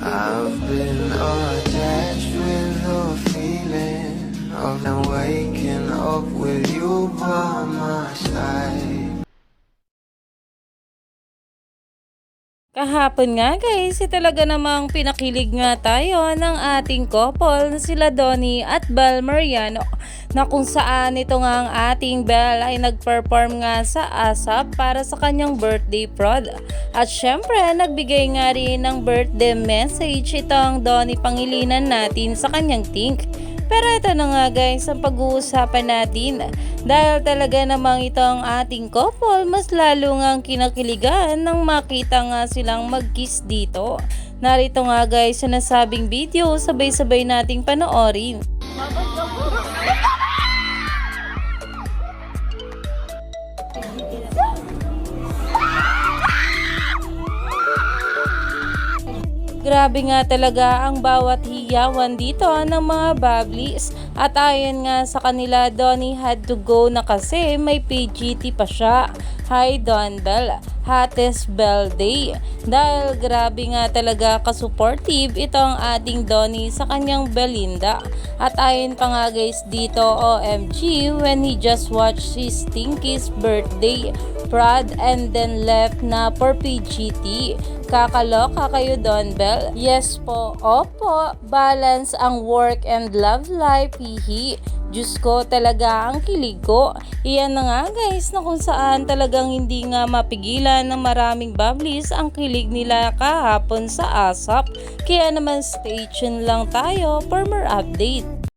I've been attached with the feeling of now waking up with you by my side. Kahapon nga guys, talaga namang pinakilig nga tayo ng ating couple na sila Donnie at Bel Mariano, na kung saan ito nga ang ating Bel ay nag-perform nga sa ASAP para sa kanyang birthday prod. At syempre nagbigay nga rin ng birthday message itong Donnie Pangilinan natin sa kanyang think. Pero ito na nga guys ang pag-uusapan natin, dahil talaga namang ito ang ating couple mas lalo ngang kinakiligan nang makita nga silang mag-kiss dito. Narito nga guys sa nasabing video, sabay-sabay nating panoorin. Grabe nga talaga ang bawat hiyawan dito ng mga bablis. At ayon nga sa kanila, Donnie had to go na kasi may PGT pa siya. Hi Don Bel, hottest Bel day. Dahil grabe nga talaga ka-supportive itong ating Donnie sa kanyang Belinda. At ayon pa nga guys dito, OMG, when he just watched his Stinky's birthday prod and then left na for PGT. Kakaloka kayo Don Bel? Yes po, opo, balance ang work and love life, hihi. Diyos ko talaga ang kilig ko. Iyan na nga guys na kung saan talagang hindi nga mapigilan ng maraming bablis ang kilig nila kahapon sa ASAP. Kaya naman stay tuned lang tayo for more update.